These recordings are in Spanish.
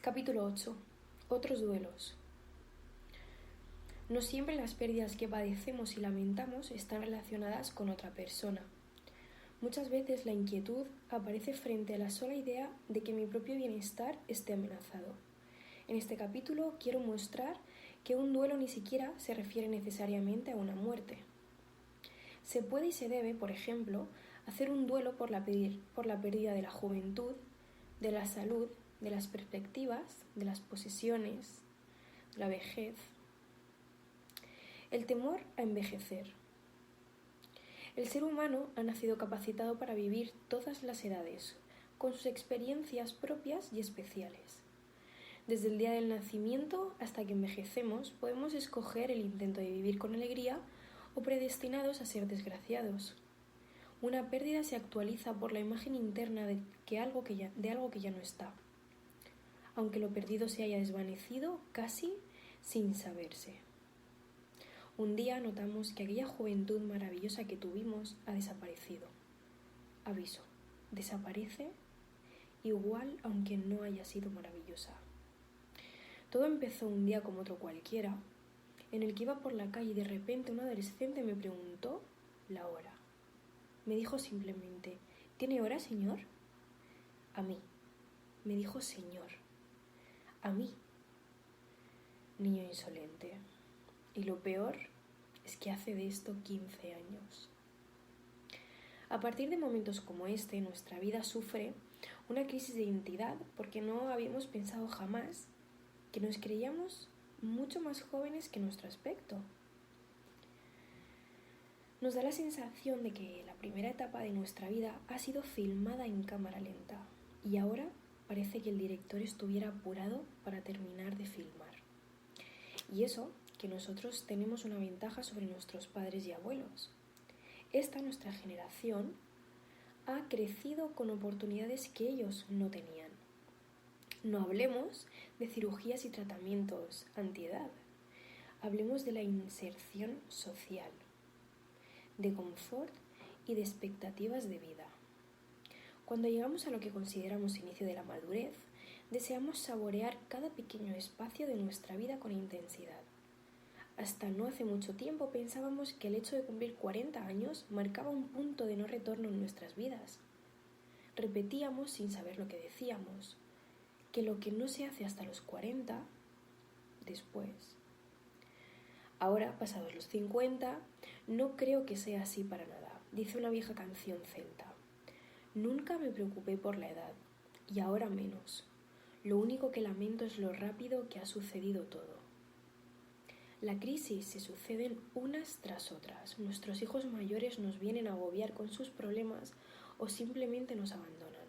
Capítulo 8. Otros duelos. No siempre las pérdidas que padecemos y lamentamos están relacionadas con otra persona. Muchas veces la inquietud aparece frente a la sola idea de que mi propio bienestar esté amenazado. En este capítulo quiero mostrar que un duelo ni siquiera se refiere necesariamente a una muerte. Se puede y se debe, por ejemplo, hacer un duelo por la pérdida de la juventud, de la salud, de las perspectivas, de las posesiones, de la vejez. El temor a envejecer. El ser humano ha nacido capacitado para vivir todas las edades, con sus experiencias propias y especiales. Desde el día del nacimiento hasta que envejecemos, podemos escoger el intento de vivir con alegría o predestinados a ser desgraciados. Una pérdida se actualiza por la imagen interna de algo que ya no está, aunque lo perdido se haya desvanecido casi sin saberse. Un día notamos que aquella juventud maravillosa que tuvimos ha desaparecido. Aviso, desaparece igual aunque no haya sido maravillosa. Todo empezó un día como otro cualquiera, en el que iba por la calle y de repente un adolescente me preguntó la hora. Me dijo simplemente, ¿tiene hora, señor? A mí. Me dijo señor. A mí. Niño insolente. Y lo peor es que hace de esto 15 años. A partir de momentos como este, nuestra vida sufre una crisis de identidad porque no habíamos pensado jamás que nos creíamos mucho más jóvenes que nuestro aspecto. Nos da la sensación de que la primera etapa de nuestra vida ha sido filmada en cámara lenta y ahora parece que el director estuviera apurado para terminar de filmar. Y eso que nosotros tenemos una ventaja sobre nuestros padres y abuelos. Esta nuestra generación ha crecido con oportunidades que ellos no tenían. No hablemos de cirugías y tratamientos antiedad. Hablemos de la inserción social, de confort y de expectativas de vida. Cuando llegamos a lo que consideramos inicio de la madurez, deseamos saborear cada pequeño espacio de nuestra vida con intensidad. Hasta no hace mucho tiempo pensábamos que el hecho de cumplir 40 años marcaba un punto de no retorno en nuestras vidas. Repetíamos sin saber lo que decíamos, que lo que no se hace hasta los 40, después. Ahora, pasados los 50, no creo que sea así para nada, dice una vieja canción celta. Nunca me preocupé por la edad, y ahora menos. Lo único que lamento es lo rápido que ha sucedido todo. La crisis se suceden unas tras otras. Nuestros hijos mayores nos vienen a agobiar con sus problemas o simplemente nos abandonan.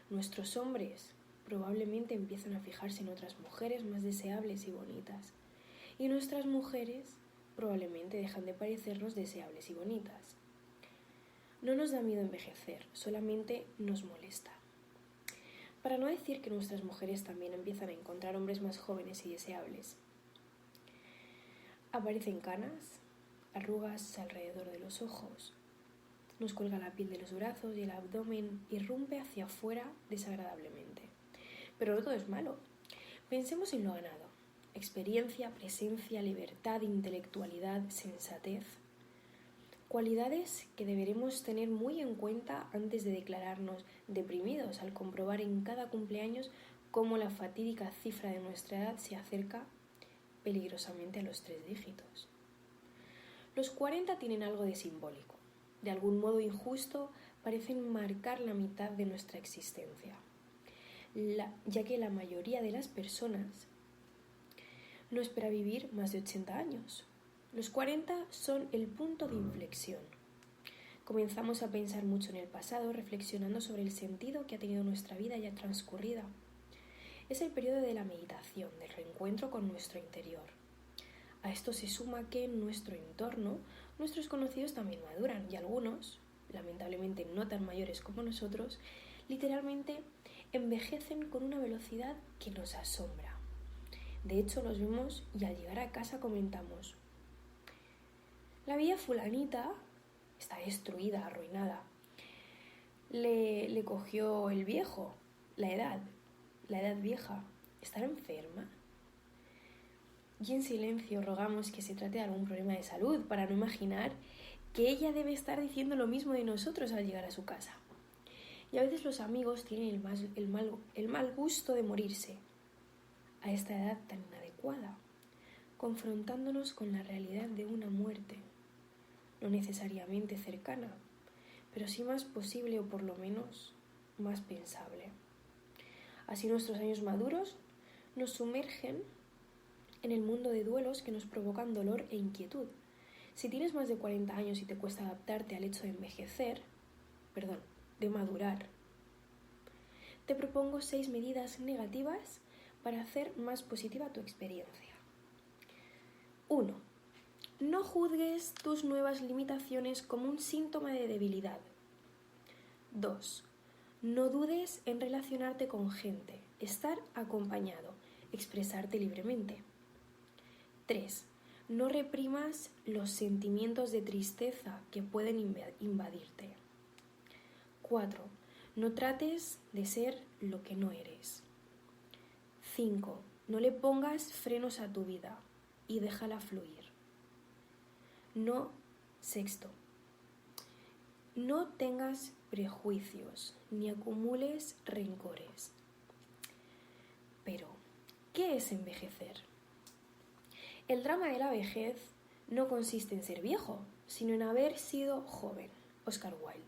Nuestros hombres probablemente empiezan a fijarse en otras mujeres más deseables y bonitas. Y nuestras mujeres probablemente dejan de parecernos deseables y bonitas. No nos da miedo envejecer, solamente nos molesta. Para no decir que nuestras mujeres también empiezan a encontrar hombres más jóvenes y deseables. Aparecen canas, arrugas alrededor de los ojos, nos cuelga la piel de los brazos y el abdomen irrumpe hacia afuera desagradablemente. Pero no todo es malo. Pensemos en lo ganado. Experiencia, presencia, libertad, intelectualidad, sensatez. Cualidades que deberemos tener muy en cuenta antes de declararnos deprimidos al comprobar en cada cumpleaños cómo la fatídica cifra de nuestra edad se acerca peligrosamente a los 3 dígitos. Los 40 tienen algo de simbólico. De algún modo injusto parecen marcar la mitad de nuestra existencia, ya que la mayoría de las personas no espera vivir más de 80 años. Los 40 son el punto de inflexión. Comenzamos a pensar mucho en el pasado, reflexionando sobre el sentido que ha tenido nuestra vida ya transcurrida. Es el periodo de la meditación, del reencuentro con nuestro interior. A esto se suma que en nuestro entorno nuestros conocidos también maduran y algunos, lamentablemente no tan mayores como nosotros, literalmente envejecen con una velocidad que nos asombra. De hecho, los vemos y al llegar a casa comentamos: la vida fulanita está destruida, arruinada. Le cogió el viejo, la edad vieja. ¿Estará enferma? Y en silencio rogamos que se trate de algún problema de salud para no imaginar que ella debe estar diciendo lo mismo de nosotros al llegar a su casa. Y a veces los amigos tienen el mal gusto de morirse a esta edad tan inadecuada, confrontándonos con la realidad de una muerte, no necesariamente cercana, pero sí más posible o por lo menos más pensable. Así nuestros años maduros nos sumergen en el mundo de duelos que nos provocan dolor e inquietud. Si tienes más de 40 años y te cuesta adaptarte al hecho de madurar, te propongo 6 medidas negativas para hacer más positiva tu experiencia. 1. No juzgues tus nuevas limitaciones como un síntoma de debilidad. 2. No dudes en relacionarte con gente, estar acompañado, expresarte libremente. 3. No reprimas los sentimientos de tristeza que pueden invadirte. 4. No trates de ser lo que no eres. 5. No le pongas frenos a tu vida y déjala fluir. 6. No tengas prejuicios ni acumules rencores. Pero, ¿qué es envejecer? El drama de la vejez no consiste en ser viejo, sino en haber sido joven. Oscar Wilde.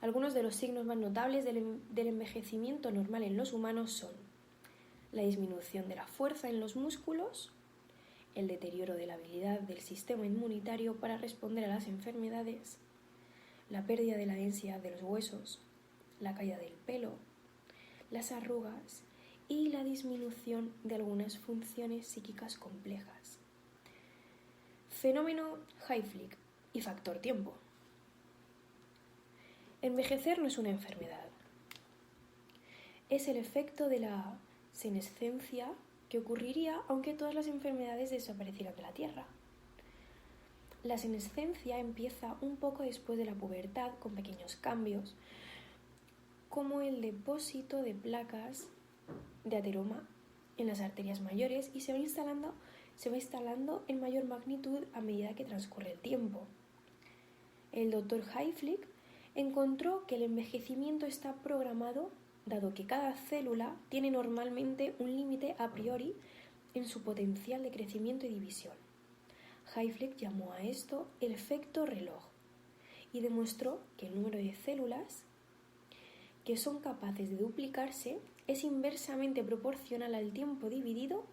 Algunos de los signos más notables del envejecimiento normal en los humanos son la disminución de la fuerza en los músculos, el deterioro de la habilidad del sistema inmunitario para responder a las enfermedades, la pérdida de la densidad de los huesos, la caída del pelo, las arrugas y la disminución de algunas funciones psíquicas complejas. Fenómeno Hayflick y factor tiempo. Envejecer no es una enfermedad. Es el efecto de la senescencia que ocurriría aunque todas las enfermedades desaparecieran de la Tierra. La senescencia empieza un poco después de la pubertad con pequeños cambios, como el depósito de placas de ateroma en las arterias mayores y se va instalando en mayor magnitud a medida que transcurre el tiempo. El Dr. Hayflick encontró que el envejecimiento está programado, dado que cada célula tiene normalmente un límite a priori en su potencial de crecimiento y división. Hayflick llamó a esto el efecto reloj y demostró que el número de células que son capaces de duplicarse es inversamente proporcional al tiempo vivido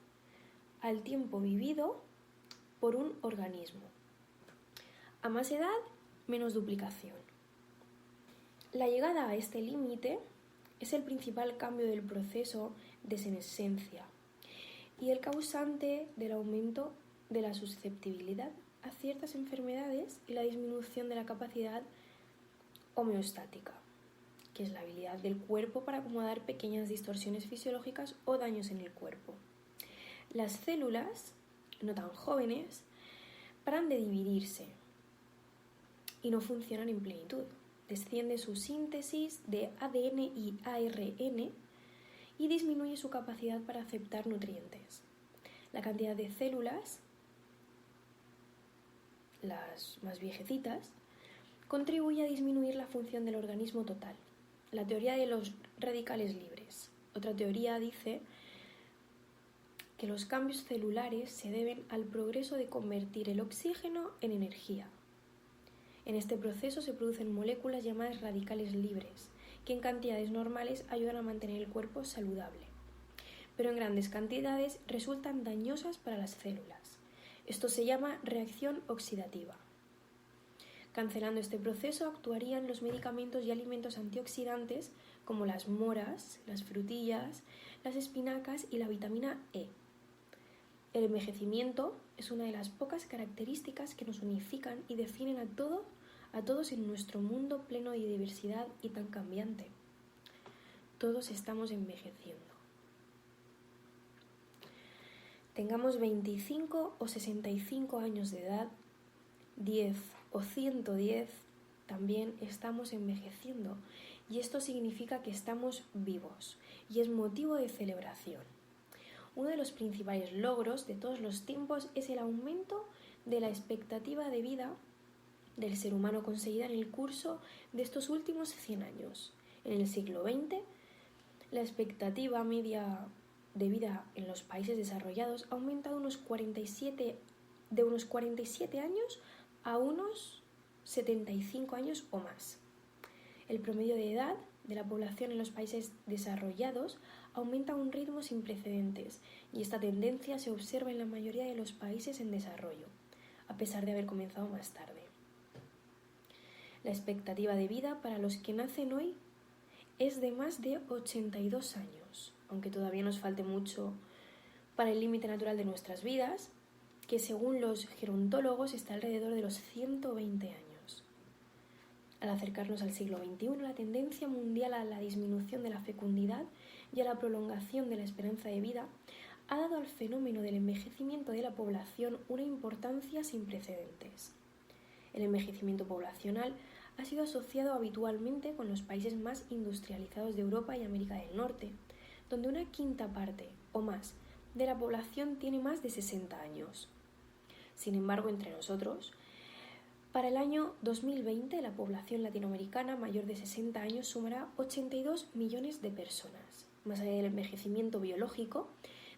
por un organismo. A más edad, menos duplicación. La llegada a este límite es el principal cambio del proceso de senescencia y el causante del aumento de la susceptibilidad a ciertas enfermedades y la disminución de la capacidad homeostática, que es la habilidad del cuerpo para acomodar pequeñas distorsiones fisiológicas o daños en el cuerpo. Las células, no tan jóvenes, paran de dividirse y no funcionan en plenitud. Desciende su síntesis de ADN y ARN y disminuye su capacidad para aceptar nutrientes. La cantidad de células, las más viejecitas, contribuye a disminuir la función del organismo total. La teoría de los radicales libres. Otra teoría dice que los cambios celulares se deben al progreso de convertir el oxígeno en energía. En este proceso se producen moléculas llamadas radicales libres, que en cantidades normales ayudan a mantener el cuerpo saludable, pero en grandes cantidades resultan dañosas para las células. Esto se llama reacción oxidativa. Cancelando este proceso actuarían los medicamentos y alimentos antioxidantes como las moras, las frutillas, las espinacas y la vitamina E. El envejecimiento es una de las pocas características que nos unifican y definen a todos en nuestro mundo pleno de diversidad y tan cambiante. Todos estamos envejeciendo. Tengamos 25 o 65 años de edad, 10 o 110, también estamos envejeciendo. y esto significa que estamos vivos y es motivo de celebración. Uno de los principales logros de todos los tiempos es el aumento de la expectativa de vida del ser humano conseguida en el curso de estos últimos 100 años. En el siglo XX, la expectativa media de vida en los países desarrollados ha aumentado de unos 47 años a unos 75 años o más. El promedio de edad de la población en los países desarrollados aumenta a un ritmo sin precedentes y esta tendencia se observa en la mayoría de los países en desarrollo, a pesar de haber comenzado más tarde. La expectativa de vida para los que nacen hoy es de más de 82 años, aunque todavía nos falte mucho para el límite natural de nuestras vidas, que según los gerontólogos está alrededor de los 120 años. Al acercarnos al siglo XXI, la tendencia mundial a la disminución de la fecundidad y a la prolongación de la esperanza de vida ha dado al fenómeno del envejecimiento de la población una importancia sin precedentes. El envejecimiento poblacional ha sido asociado habitualmente con los países más industrializados de Europa y América del Norte, donde una quinta parte o más de la población tiene más de 60 años. Sin embargo, entre nosotros, para el año 2020 la población latinoamericana mayor de 60 años sumará 82 millones de personas. Más allá del envejecimiento biológico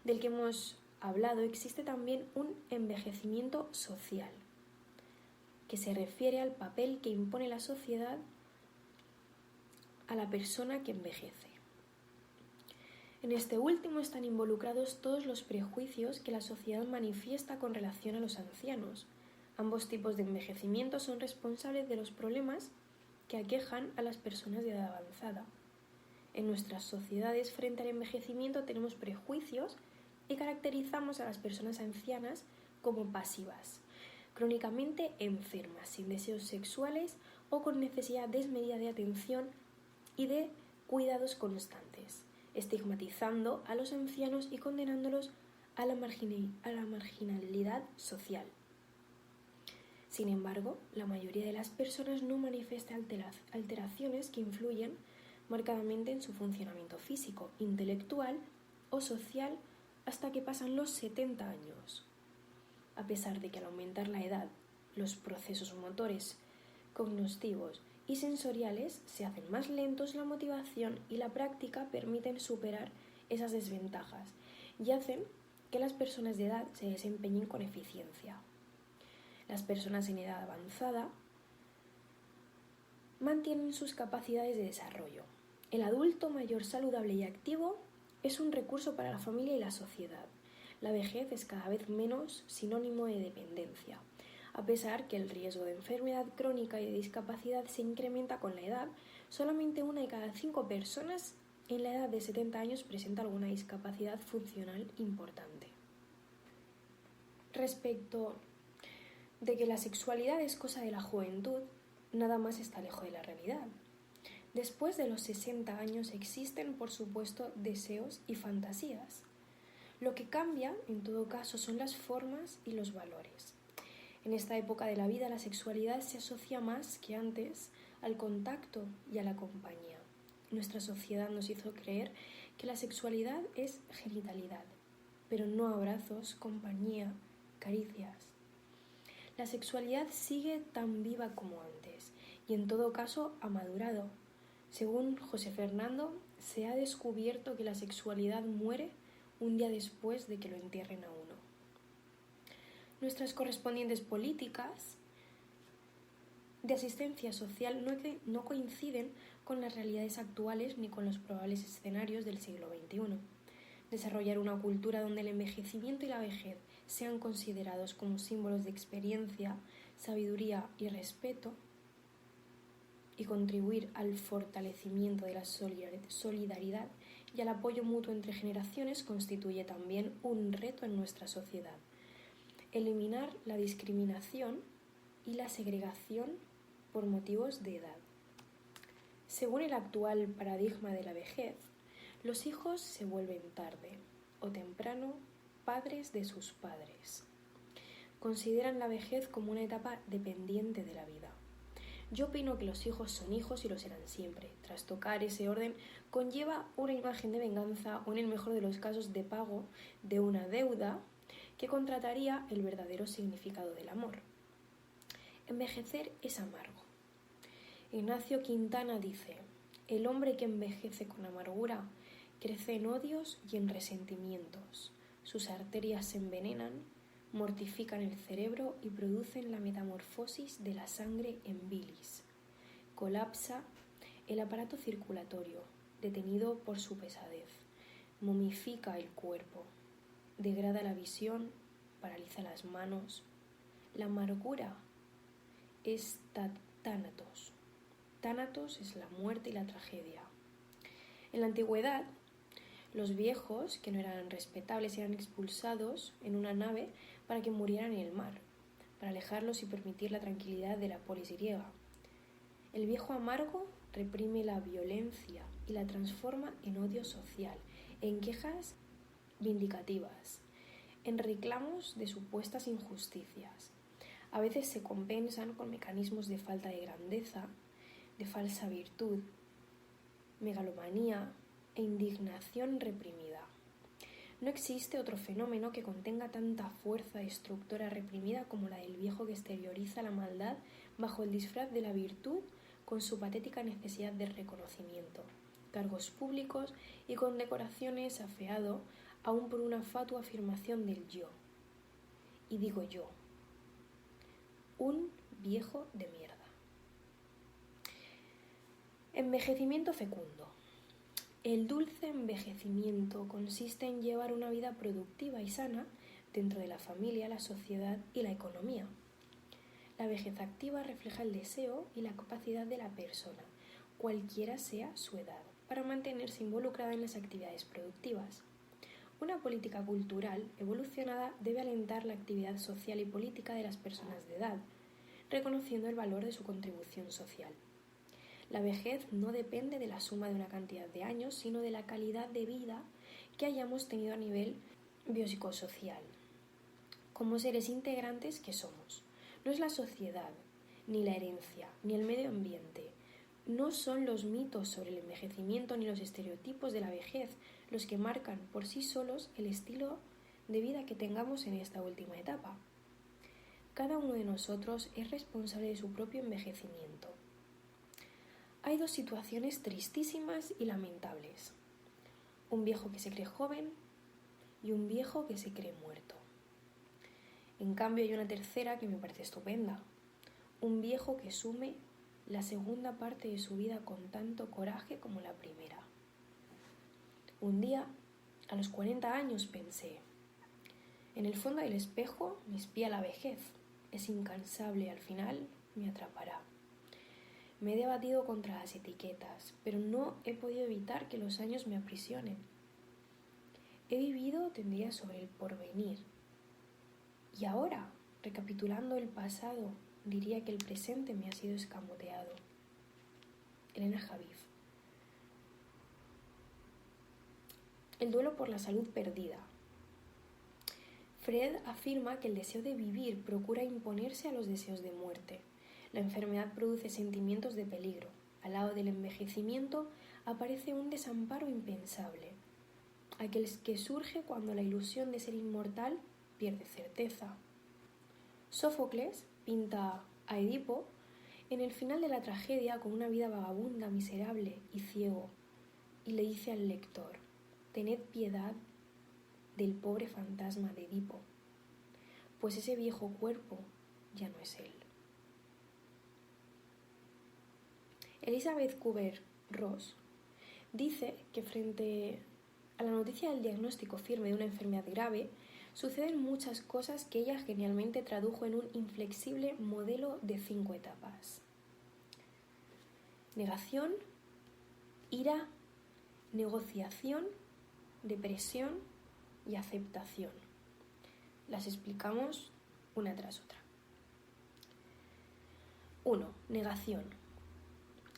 del que hemos hablado, existe también un envejecimiento social, que se refiere al papel que impone la sociedad a la persona que envejece. En este último están involucrados todos los prejuicios que la sociedad manifiesta con relación a los ancianos. Ambos tipos de envejecimiento son responsables de los problemas que aquejan a las personas de edad avanzada. En nuestras sociedades, frente al envejecimiento, tenemos prejuicios y caracterizamos a las personas ancianas como pasivas, crónicamente enfermas, sin deseos sexuales o con necesidad desmedida de atención y de cuidados constantes, estigmatizando a los ancianos y condenándolos a la marginalidad social. Sin embargo, la mayoría de las personas no manifiesta alteraciones que influyen marcadamente en su funcionamiento físico, intelectual o social hasta que pasan los 70 años. A pesar de que al aumentar la edad, los procesos motores, cognitivos y sensoriales se hacen más lentos, la motivación y la práctica permiten superar esas desventajas y hacen que las personas de edad se desempeñen con eficiencia. Las personas en edad avanzada mantienen sus capacidades de desarrollo. El adulto mayor saludable y activo es un recurso para la familia y la sociedad. La vejez es cada vez menos sinónimo de dependencia, a pesar que el riesgo de enfermedad crónica y de discapacidad se incrementa con la edad. Solamente 1 de cada 5 personas en la edad de 70 años presenta alguna discapacidad funcional importante. Respecto de que la sexualidad es cosa de la juventud, nada más está lejos de la realidad. Después de los 60 años existen, por supuesto, deseos y fantasías. Lo que cambia, en todo caso, son las formas y los valores. En esta época de la vida, la sexualidad se asocia más que antes al contacto y a la compañía. Nuestra sociedad nos hizo creer que la sexualidad es genitalidad, pero no abrazos, compañía, caricias. La sexualidad sigue tan viva como antes y en todo caso ha madurado. Según José Fernando, se ha descubierto que la sexualidad muere un día después de que lo entierren a uno. Nuestras correspondientes políticas de asistencia social no coinciden con las realidades actuales ni con los probables escenarios del siglo XXI. Desarrollar una cultura donde el envejecimiento y la vejez sean considerados como símbolos de experiencia, sabiduría y respeto, y contribuir al fortalecimiento de la solidaridad y al apoyo mutuo entre generaciones constituye también un reto en nuestra sociedad. Eliminar la discriminación y la segregación por motivos de edad. Según el actual paradigma de la vejez, los hijos se vuelven tarde o temprano padres de sus padres. Consideran la vejez como una etapa dependiente de la vida. Yo opino que los hijos son hijos y lo serán siempre. Trastocar ese orden conlleva una imagen de venganza o, en el mejor de los casos, de pago de una deuda que contrataría el verdadero significado del amor. Envejecer es amargo. Ignacio Quintana dice: el hombre que envejece con amargura crece en odios y en resentimientos. Sus arterias se envenenan, mortifican el cerebro y producen la metamorfosis de la sangre en bilis. Colapsa el aparato circulatorio, detenido por su pesadez. Momifica el cuerpo, degrada la visión, paraliza las manos. La amargura es tánatos. Tánatos es la muerte y la tragedia. En la antigüedad, los viejos, que no eran respetables, eran expulsados en una nave para que murieran en el mar, para alejarlos y permitir la tranquilidad de la polis griega. El viejo amargo reprime la violencia y la transforma en odio social, en quejas vindicativas, en reclamos de supuestas injusticias. A veces se compensan con mecanismos de falta de grandeza, de falsa virtud, megalomanía e indignación reprimida. No existe otro fenómeno que contenga tanta fuerza destructora reprimida como la del viejo que exterioriza la maldad bajo el disfraz de la virtud con su patética necesidad de reconocimiento, cargos públicos y condecoraciones afeado aún por una fatua afirmación del yo. Y digo yo, un viejo de mierda. Envejecimiento fecundo. El dulce envejecimiento consiste en llevar una vida productiva y sana dentro de la familia, la sociedad y la economía. La vejez activa refleja el deseo y la capacidad de la persona, cualquiera sea su edad, para mantenerse involucrada en las actividades productivas. Una política cultural evolucionada debe alentar la actividad social y política de las personas de edad, reconociendo el valor de su contribución social. La vejez no depende de la suma de una cantidad de años, sino de la calidad de vida que hayamos tenido a nivel biopsicosocial, como seres integrantes que somos. No es la sociedad, ni la herencia, ni el medio ambiente. No son los mitos sobre el envejecimiento ni los estereotipos de la vejez los que marcan por sí solos el estilo de vida que tengamos en esta última etapa. Cada uno de nosotros es responsable de su propio envejecimiento. Hay dos situaciones tristísimas y lamentables: un viejo que se cree joven y un viejo que se cree muerto. En cambio, hay una tercera que me parece estupenda: un viejo que asume la segunda parte de su vida con tanto coraje como la primera. Un día, a los 40 años, pensé: en el fondo del espejo me espía la vejez, es incansable y al final me atrapará. Me he debatido contra las etiquetas, pero no he podido evitar que los años me aprisionen. He vivido, tendría sobre el porvenir. Y ahora, recapitulando el pasado, diría que el presente me ha sido escamoteado. Elena Javif. El duelo por la salud perdida. Freud afirma que el deseo de vivir procura imponerse a los deseos de muerte. La enfermedad produce sentimientos de peligro. Al lado del envejecimiento aparece un desamparo impensable, aquel que surge cuando la ilusión de ser inmortal pierde certeza. Sófocles pinta a Edipo en el final de la tragedia con una vida vagabunda, miserable y ciego, y le dice al lector: tened piedad del pobre fantasma de Edipo, pues ese viejo cuerpo ya no es él. Elizabeth Kubler-Ross dice que frente a la noticia del diagnóstico firme de una enfermedad grave, suceden muchas cosas que ella genialmente tradujo en un inflexible modelo de 5 etapas: negación, ira, negociación, depresión y aceptación. Las explicamos una tras otra. 1. Negación.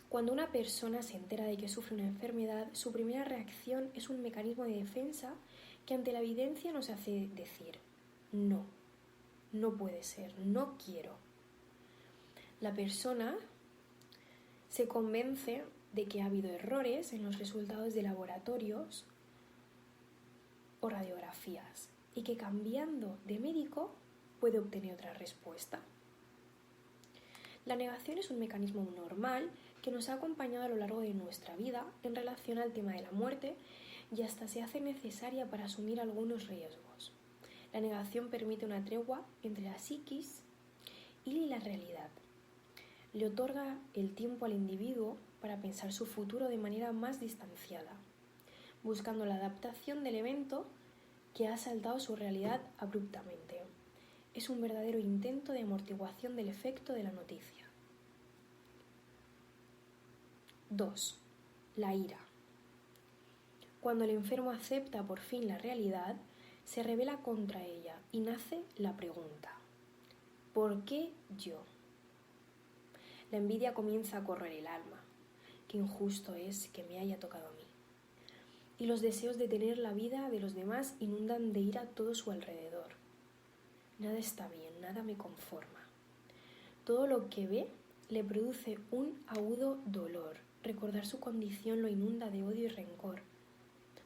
Cuando una persona se entera de que sufre una enfermedad, su primera reacción es un mecanismo de defensa que ante la evidencia nos hace decir: no, no puede ser, no quiero. La persona Se convence de que ha habido errores en los resultados de laboratorios o radiografías y que cambiando de médico puede obtener otra respuesta. La negación es un mecanismo normal que nos ha acompañado a lo largo de nuestra vida en relación al tema de la muerte y hasta se hace necesaria para asumir algunos riesgos. La negación permite una tregua entre la psiquis y la realidad. Le otorga el tiempo al individuo para pensar su futuro de manera más distanciada, buscando la adaptación del evento que ha asaltado su realidad abruptamente. Es un verdadero intento de amortiguación del efecto de la noticia. 2. La ira. Cuando el enfermo acepta por fin la realidad, se rebela contra ella y nace la pregunta: ¿por qué yo? La envidia comienza a correr el alma. Qué injusto es que me haya tocado a mí. Y los deseos de tener la vida de los demás inundan de ira todo su alrededor. Nada está bien, nada me conforma. Todo lo que ve le produce un agudo dolor. Recordar su condición lo inunda de odio y rencor.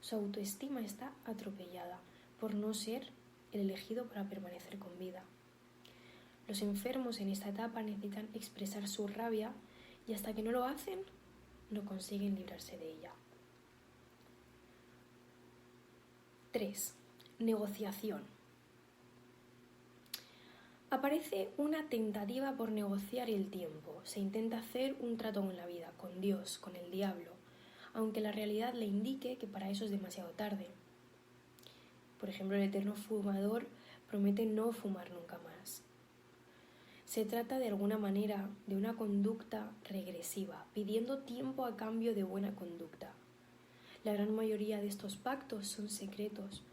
Su autoestima está atropellada por no ser el elegido para permanecer con vida. Los enfermos en esta etapa necesitan expresar su rabia y hasta que no lo hacen, no consiguen librarse de ella. 3. Negociación. Aparece una tentativa por negociar el tiempo. Se intenta hacer un trato con la vida, con Dios, con el diablo, aunque la realidad le indique que para eso es demasiado tarde. Por ejemplo, el eterno fumador promete no fumar nunca más. Se trata de alguna manera de una conducta regresiva, pidiendo tiempo a cambio de buena conducta. La gran mayoría de estos pactos son secretos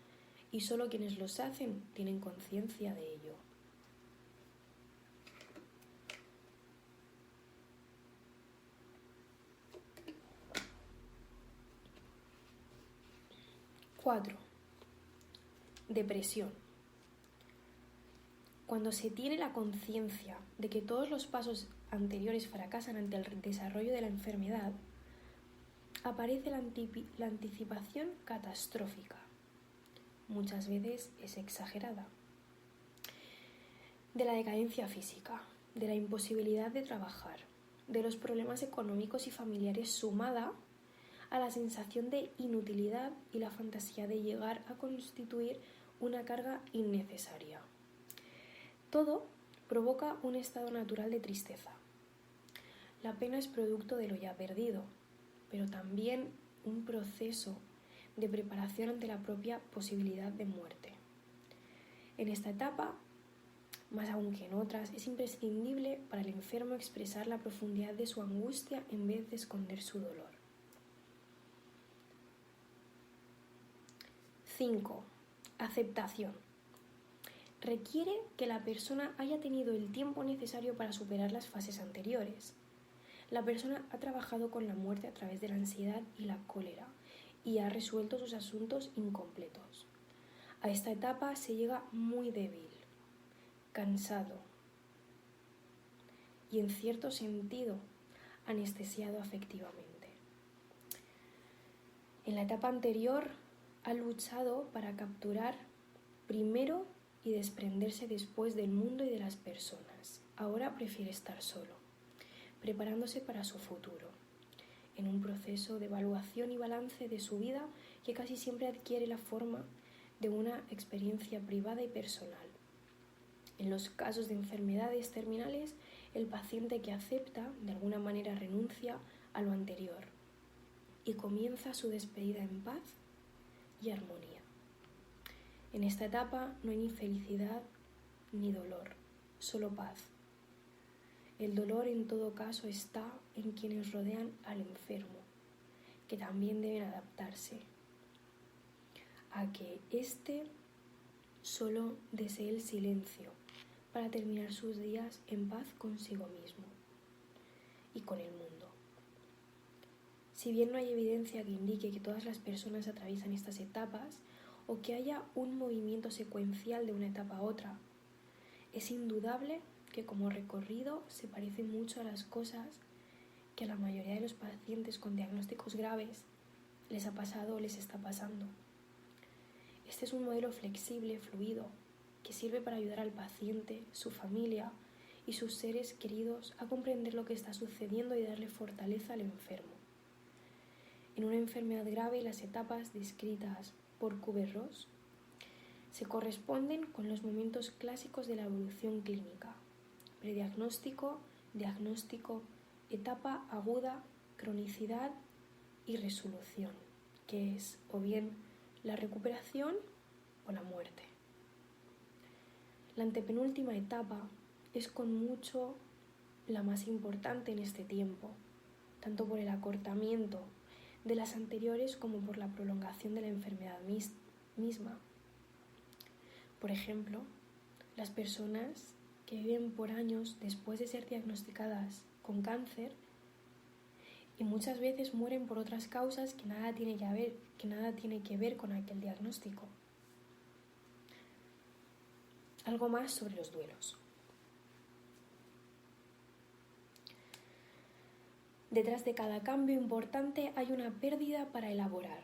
y solo quienes los hacen tienen conciencia de ello. 4. Depresión. Cuando se tiene la conciencia de que todos los pasos anteriores fracasan ante el desarrollo de la enfermedad, aparece la anticipación catastrófica. Muchas veces es exagerada. De la decadencia física, de la imposibilidad de trabajar, de los problemas económicos y familiares sumada a la sensación de inutilidad y la fantasía de llegar a constituir una carga innecesaria. Todo provoca un estado natural de tristeza. La pena es producto de lo ya perdido, pero también un proceso de preparación ante la propia posibilidad de muerte. En esta etapa, más aún que en otras, es imprescindible para el enfermo expresar la profundidad de su angustia en vez de esconder su dolor. 5. Aceptación. Requiere que la persona haya tenido el tiempo necesario para superar las fases anteriores. La persona ha trabajado con la muerte a través de la ansiedad y la cólera y ha resuelto sus asuntos incompletos. A esta etapa se llega muy débil, cansado y, en cierto sentido, anestesiado afectivamente. En la etapa anterior ha luchado para capturar primero y desprenderse después del mundo y de las personas. Ahora prefiere estar solo, preparándose para su futuro, en un proceso de evaluación y balance de su vida que casi siempre adquiere la forma de una experiencia privada y personal. En los casos de enfermedades terminales, el paciente que acepta de alguna manera renuncia a lo anterior y comienza su despedida en paz y armonía. En esta etapa no hay ni felicidad ni dolor, solo paz. El dolor en todo caso está en quienes rodean al enfermo, que también deben adaptarse a que éste solo desee el silencio para terminar sus días en paz consigo mismo y con el mundo. Si bien no hay evidencia que indique que todas las personas atraviesan estas etapas o que haya un movimiento secuencial de una etapa a otra, es indudable que como recorrido se parece mucho a las cosas que que a la mayoría de los pacientes con diagnósticos graves les ha pasado o les está pasando. Este es un modelo flexible, fluido, que sirve para ayudar al paciente, su familia y sus seres queridos a comprender lo que está sucediendo y darle fortaleza al enfermo. En una enfermedad grave, las etapas descritas por Kübler-Ross se corresponden con los momentos clásicos de la evolución clínica: prediagnóstico, diagnóstico, etapa aguda, cronicidad y resolución, que es o bien la recuperación o la muerte. La antepenúltima etapa es con mucho la más importante en este tiempo, tanto por el acortamiento de las anteriores como por la prolongación de la enfermedad misma. Por ejemplo, las personas que viven por años después de ser diagnosticadas con cáncer y muchas veces mueren por otras causas que nada tiene que ver con aquel diagnóstico. Algo más sobre los duelos. Detrás de cada cambio importante hay una pérdida para elaborar,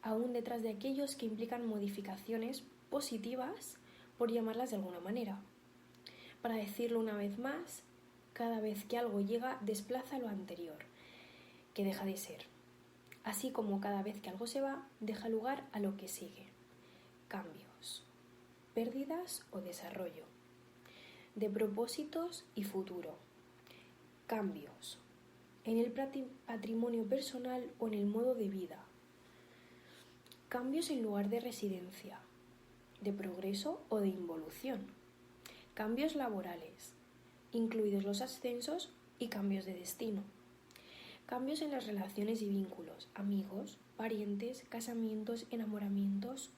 aún detrás de aquellos que implican modificaciones positivas, por llamarlas de alguna manera. Para decirlo una vez más, cada vez que algo llega desplaza lo anterior, que deja de ser. Así como cada vez que algo se va, deja lugar a lo que sigue. Cambios, pérdidas o desarrollo, de propósitos y futuro. Cambios en el patrimonio personal o en el modo de vida. Cambios en lugar de residencia, de progreso o de involución. Cambios laborales, incluidos los ascensos y cambios de destino. Cambios en las relaciones y vínculos, amigos, parientes, casamientos, enamoramientos.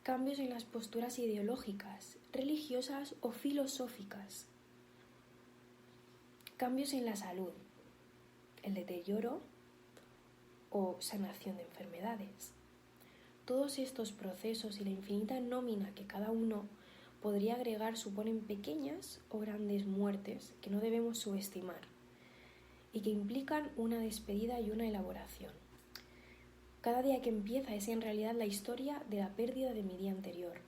Cambios en las posturas ideológicas, religiosas o filosóficas. Cambios en la salud, el deterioro o sanación de enfermedades. Todos estos procesos y la infinita nómina que cada uno podría agregar suponen pequeñas o grandes muertes que no debemos subestimar y que implican una despedida y una elaboración. Cada día que empieza es en realidad la historia de la pérdida de mi día anterior,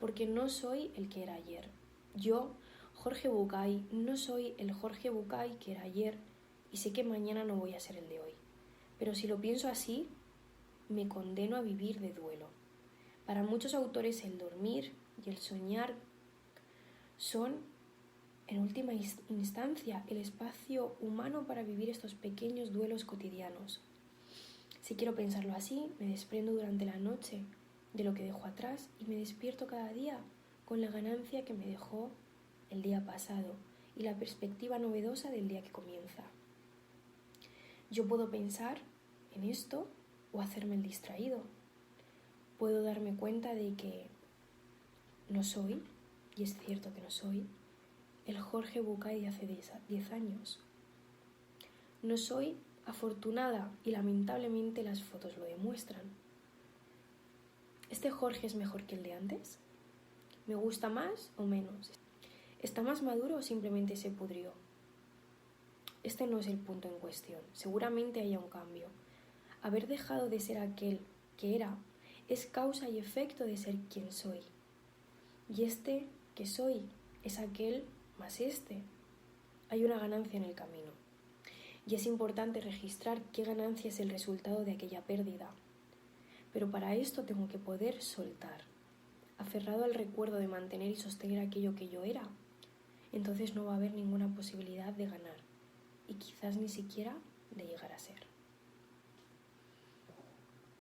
porque no soy el que era ayer. Yo, Jorge Bucay, no soy el Jorge Bucay que era ayer y sé que mañana no voy a ser el de hoy. Pero si lo pienso así, me condeno a vivir de duelo. Para muchos autores el dormir y el soñar son, en última instancia, el espacio humano para vivir estos pequeños duelos cotidianos. Si quiero pensarlo así, me desprendo durante la noche de lo que dejo atrás y me despierto cada día con la ganancia que me dejó el día pasado y la perspectiva novedosa del día que comienza. Yo puedo pensar en esto o hacerme el distraído. Puedo darme cuenta de que no soy, y es cierto que no soy, el Jorge Bucay de hace 10 años. No soy afortunada y lamentablemente las fotos lo demuestran. ¿Este Jorge es mejor que el de antes? ¿Me gusta más o menos? ¿Está más maduro o simplemente se pudrió? Este no es el punto en cuestión. Seguramente haya un cambio. Haber dejado de ser aquel que era es causa y efecto de ser quien soy. Y este que soy es aquel más este. Hay una ganancia en el camino. Y es importante registrar qué ganancia es el resultado de aquella pérdida. Pero para esto tengo que poder soltar. Aferrado al recuerdo de mantener y sostener aquello que yo era, entonces no va a haber ninguna posibilidad de ganar y quizás ni siquiera de llegar a ser.